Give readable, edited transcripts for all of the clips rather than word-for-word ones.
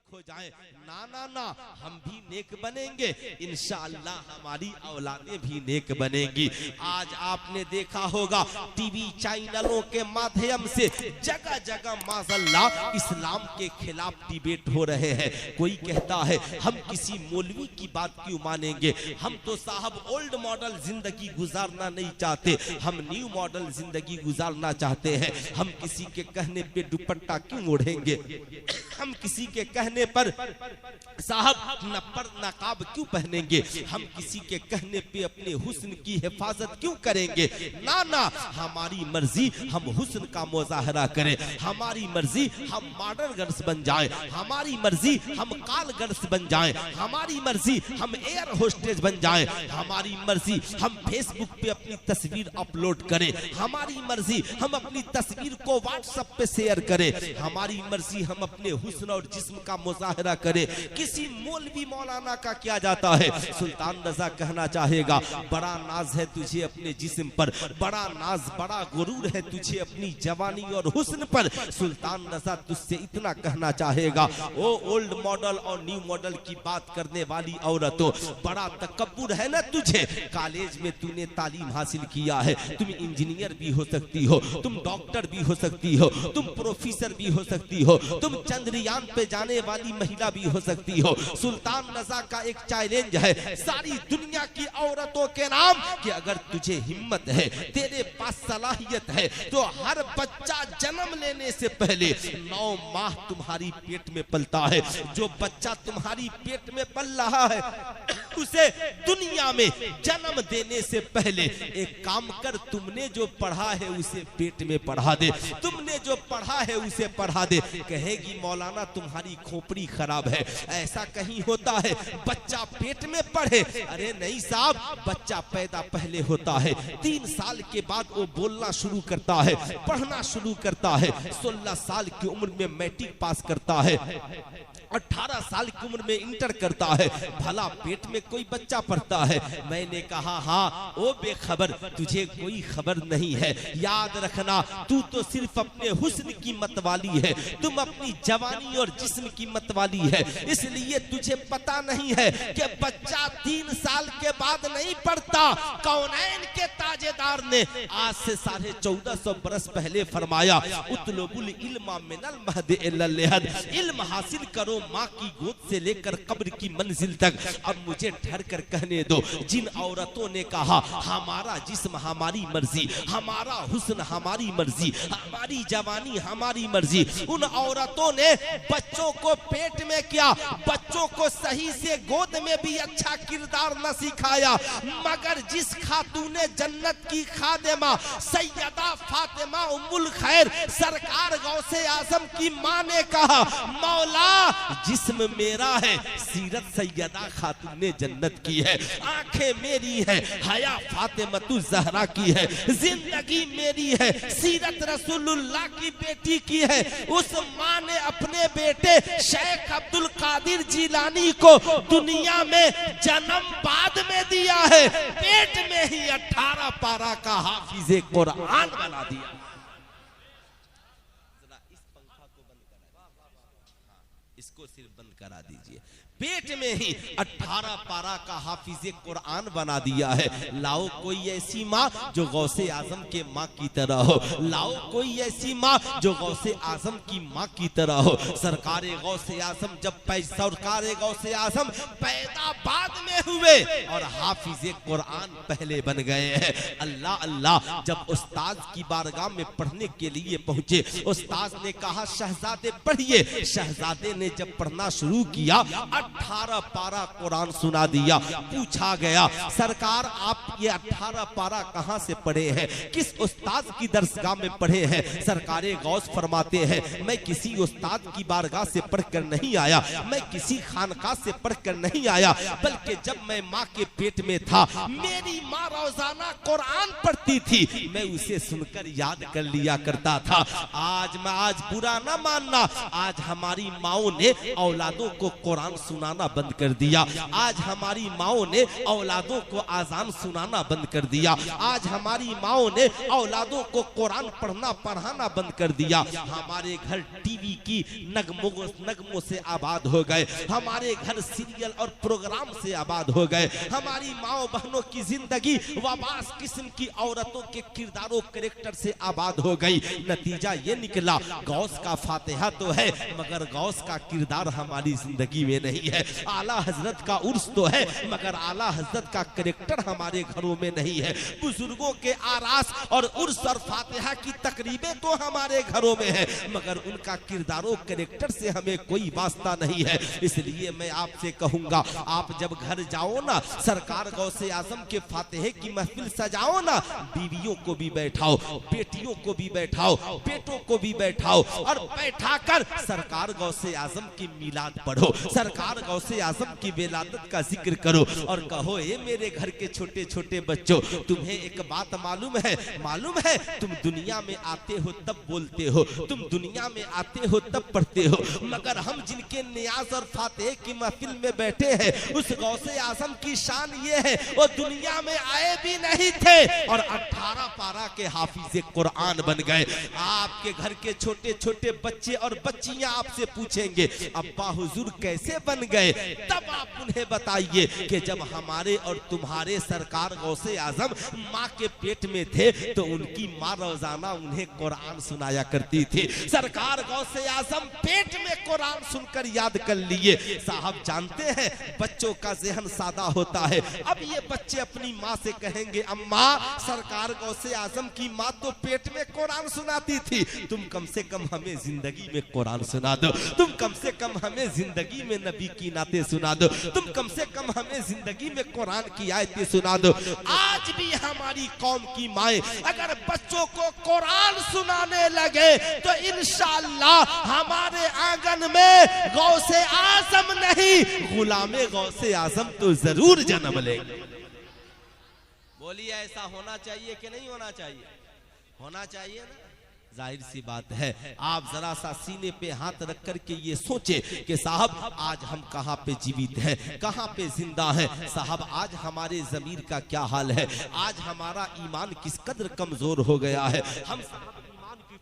हो जाए। ना ना ना, हम भी नेक बनेंगे, इंशाअल्लाह हमारी औलादें भी नेक बनेंगी। आज आपने देखा होगा टीवी चैनलों के माध्यम से जगह जगह माज़अल्लाह इस्लाम के खिलाफ डिबेट हो रहे हैं। कोई कहता है हम किसी मौलवी की बात क्यों मानेंगे, हम तो साहब ओल्ड मॉडल जिंदगी गुजारना नहीं चाहते, हम न्यू मॉडल जिंदगी गुजारना चाहते हैं। हम किसी के कहने पे दुपट्टा क्यों ओढ़ेंगे, हम किसी के कहने पर साहब नकाब क्यों पहनेंगे, हम किसी के कहने पे अपने हुस्न की हिफाजत क्यों करेंगे। ना ना, हमारी मर्जी हम हुस्न का मुजाहरा करें, हमारी मर्जी हम मॉडर्न गर्ल्स बन जाएं, हमारी मर्जी हम काल गर्ल्स बन जाएं, हमारी मर्जी हम एयर होस्टेज बन जाएं, हमारी मर्जी हम फेसबुक पे अपनी तस्वीर अपलोड करें, हमारी मर्जी हम अपनी तस्वीर को व्हाट्सएप पे शेयर करें, हमारी मर्जी हम अपने हुस्न और जिस्म का मुजाहरा करे। किसी मौलवी मौलाना का क्या जाता है। सुल्तान रजा कहना चाहेगा बड़ा नाज है तुझे अपने जिस्म पर, बड़ा नाज बड़ा गुरूर है तुझे अपनी जवानी और हुस्न पर। सुल्तान रजा तुझसे इतना कहना चाहेगा, ओ ओल्ड मॉडल और न्यू मॉडल की बात करने वाली औरतों, बड़ा तकब्बुर है ना तुझे। कॉलेज में तूने तालीम हासिल किया है, तुम इंजीनियर भी हो सकती हो, तुम डॉक्टर भी हो सकती हो, तुम प्रोफेसर भी हो सकती हो, तुम चंद्रयान पे जाने वाली महिला भी हो सकती हो। सुल्तान रजा का एक चैलेंज है सारी दुनिया की औरतों के नाम कि अगर तुझे हिम्मत है, तेरे पास सलाहियत है, तो हर बच्चा जन्म लेने से पहले 9 माह तुम्हारी पेट में पलता है। जो बच्चा तुम्हारी पेट में पल रहा है उसे दुनिया में जन्म देने से पहले एक काम कर, तुमने जो पढ़ा है उसे पेट में पढ़ा दे, तुमने जो पढ़ा है उसे पढ़ा दे। कहेगी मौलाना तुम्हारी खोपड़ी खराब है, ऐसा कहीं होता है बच्चा पेट में पढ़े। अरे नहीं साहब, बच्चा पैदा पहले होता है, 3 साल के बाद वो बोलना शुरू करता है, पढ़ना शुरू करता है, 16 साल की उम्र में मैट्रिक पास करता है, 18 साल की उम्र में इंटर करता है। भला पेट में कोई बच्चा पढ़ता है। मैंने कहा हाँ ओ बेखबर, तुझे कोई खबर नहीं है। याद रखना तू तो सिर्फ अपने हुस्न की मतवाली है, तुम अपनी जवानी और जिस्म की मतवाली है, इसलिए तुझे पता नहीं है कि बच्चा 3 साल के बाद नहीं पढ़ता। कौनैन के ताजेदार ने आज से 1450 बरस पहले फरमाया, उतलुबुल इल्मा मिनल महद इलल लहद, इल्म हासिल करो माँ की गोद से लेकर कब्र की मंजिल तक। अब मुझे ठहर कर कहने दो, जिन औरतों ने कहा हमारा जिस्म हमारी मर्जी, हमारा हुस्न हमारी मर्जी, हमारी जवानी हमारी मर्जी, उन औरतों ने बच्चों को पेट में क्या, बच्चों को सही से गोद में भी अच्छा किरदार न सिखाया। मगर जिस खातून ने जन्नत की खादिमा सैयदा फातिमा उम्मुल खैर सरकार गौसे आजम की माँ ने कहा, मौला जिस्म मेरा है, सीरत सैयदा खातून ने जन्नत की है, आंखें मेरी है, हया फातिमतु ज़हरा की है, जिंदगी मेरी है, सीरत रसूलुल्लाह की बेटी की है। उस माँ ने अपने बेटे शेख अब्दुल कादिर जिलानी को दुनिया में जन्म बाद में दिया है, पेट में ही 18 पारा का हाफिज़े कुरान बना दिया। इसको सिर्फ बंद करा दीजिए। पेट में ही 18 पारा का हाफिज़े कुरान बना दिया है। लाओ कोई ऐसी माँ जो गौसे आजम के माँ की तरह हो, लाओ कोई ऐसी माँ जो गौसे आजम की माँ की तरह हो। सरकारे गौसे आजम जब सरकारे गौसे आजम पैदा बाद में हुए और हाफिज़े कुरान पहले बन गए हैं। अल्लाह अल्लाह, जब उस्ताद की बारगाह में पढ़ने के लिए पहुंचे, उस्ताद ने कहा शहजादे पढ़िए। शहजादे ने जब पढ़ना शुरू किया 18 पारा कुरान सुना दिया। पूछा गया सरकार आप ये 18 पारा कहां से पढ़े हैं, किस उस्ताद की दरसगाह में पढ़े हैं। सरकारे गौस फरमाते हैं मैं किसी उस्ताद की बारगाह से पढ़कर नहीं आया, मैं किसी खानका से पढ़कर नहीं आया, बल्कि जब मैं माँ के पेट में था मेरी माँ रोजाना कुरान पढ़ती थी, मैं उसे सुनकर याद कर लिया करता था। आज बुरा ना मानना, आज हमारी माओ ने औलादों को कुरान सुनाना बंद कर दिया। आज हमारी माओ ने औलादों को आजान सुनाना बंद कर दिया। आज हमारी माओ ने औलादों को कुरान पढ़ाना बंद कर दिया। हमारे घर टीवी की नगमों से आबाद हो गए, हमारे घर सीरियल और प्रोग्राम से आबाद हो गए। हमारी माओ बहनों की जिंदगी वाबास किस्म की औरतों के किरदारों कैरेक्टर से आबाद हो गई। नतीजा ये निकला, गौस का फातिहा तो है मगर गौस का किरदार हमारी जिंदगी में नहीं है। आला हजरत का उर्स तो है मगर आला हजरत का कैरेक्टर हमारे घरों में नहीं है। बुजुर्गों के आरास और उर्स और फातिहा की तकरीबें तो हमारे घरों में है मगर उनका किरदारों कैरेक्टर से हमें कोई वास्ता नहीं है। इसलिए मैं आपसे कहूंगा, आप जब घर जाओ ना, सरकार गौसे आजम के फातिहे की महफिल सजाओ ना, बीवियों को भी बैठाओ, बेटियों को भी बैठाओ, बेटों को भी बैठाओ और बैठाकर सरकार गौसे आजम की मिलाद पढ़ो, सरकार गौसे आजम की विलादत का जिक्र करो और कहो, ये मेरे घर के छोटे छोटे बच्चों, तुम्हें एक बात मालूम है तुम दुनिया में आते हो तब बोलते हो, तुम दुनिया में आते हो तब पढ़ते हो, मगर हम जिनके नियाज और फातिहे की महफिल में बैठे हैं उस गौसे आजम की शान ये है वो दुनिया में आए भी नहीं थे और 18 पारा के हाफिज़े कुरान बन गए। आपके घर के छोटे छोटे बच्चे और बच्चियां आपसे पूछेंगे, अब्बा हुजूर कैसे बन गए? तब आप उन्हें बताइए कि जब हमारे और तुम्हारे सरकार गौसे आजम माँ के पेट में थे तो उनकी माँ रोजाना उन्हें कुरान सुनाया करती थी। सरकार गौसे आजम पेट में कुरान सुनकर याद कर लिए। साहब जानते हैं बच्चों का ज़हन सादा होता है। अब ये बच्चे अपनी माँ से कहेंगे, अम्मा सरकार गौसे आजम की माँ तो पेट में कुरान सुनाती थी, तुम कम से कम हमें जिंदगी में कुरान सुना दो, तुम कम से कम हमें जिंदगी में नबी की नाते सुना दो, तुम कम से कम हमें जिंदगी में कुरान की आयतें सुना दो। आज भी हमारी कौम की माएं अगर बच्चों को कुरान सुनाने लगे तो इंशाअल्लाह हमारे आंगन में गौसे आजम नहीं गुलामे गौसे आजम तो जरूर जन्म लेंगे। बोलिए, ऐसा होना चाहिए कि नहीं होना चाहिए? होना चाहिए ना। जाहिर सी बात है, आप जरा सा सीने पे हाथ रख कर के ये सोचे कि साहब आज हम कहाँ पे जीवित हैं, कहाँ पे जिंदा हैं। साहब आज हमारे ज़मीर का क्या हाल है, आज हमारा ईमान किस कदर कमजोर हो गया है, हम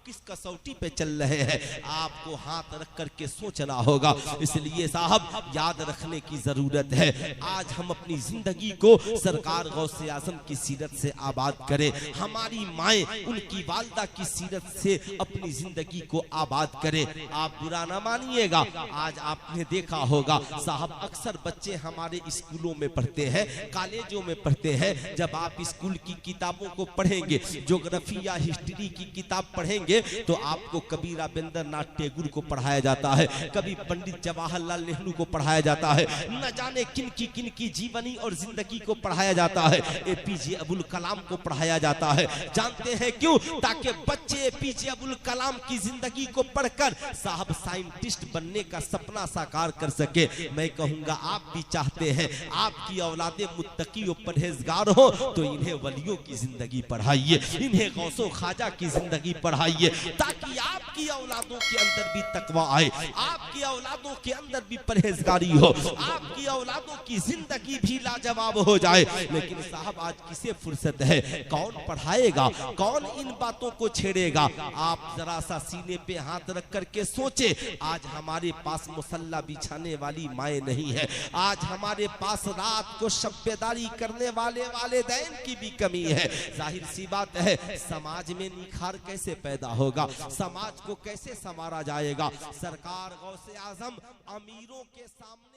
किस कसौटी पे चल रहे हैं। आपको हाथ रख करके सोचना होगा। इसलिए साहब याद रखने की जरूरत है, आज हम अपनी जिंदगी को सरकार गौसे आजम की सीरत से आबाद करें, हमारी माएँ उनकी वालदा की सीरत से अपनी जिंदगी को आबाद करें। आप बुरा ना मानिएगा, आज आपने देखा होगा साहब अक्सर बच्चे हमारे स्कूलों में पढ़ते हैं, कॉलेजों में पढ़ते हैं। जब आप स्कूल की किताबों को पढ़ेंगे, ज्योग्राफी या हिस्ट्री की किताब पढ़ेंगे तो आपको कभी रविंद्रनाथ टैगोर को पढ़ाया जाता है, कभी पंडित जवाहरलाल नेहरू को पढ़ाया जाता है, न जाने किन की जीवनी और जिंदगी को पढ़ाया जाता है, एपीजे अब्दुल कलाम को पढ़ाया जाता है। जानते हैं क्यों? ताकि बच्चे एपीजे अब्दुल कलाम की जिंदगी को पढ़कर साहब साइंटिस्ट बनने का सपना साकार कर सके। मैं कहूंगा आप भी चाहते हैं आपकी औलादे मुत्तकी और परहेजगार हो तो इन्हें वलियों की जिंदगी पढ़ाइए, इन्हें गौसो ख्वाजा की जिंदगी पढ़ाइए, ताकि आपकी औलादों के अंदर भी तकवा आए, आपकी औलादों के अंदर भी परहेजगारी हो, आपकी औलादों की जिंदगी भी लाजवाब हो जाए। लेकिन साहब आज किसे फुर्सत है, कौन पढ़ाएगा, कौन इन बातों को छेड़ेगा? आप जरा सा सीने पे हाथ रख करके सोचे, आज हमारे पास मुसल्ला बिछाने वाली माएँ नहीं है, आज हमारे पास रात को शब्बेदारी करने वाले वालिदैन की भी कमी है। जाहिर सी बात है, समाज में निखार कैसे पैदा होगा, समाज को कैसे संवारा जाएगा? सरकार गौसे आजम अमीरों के सामने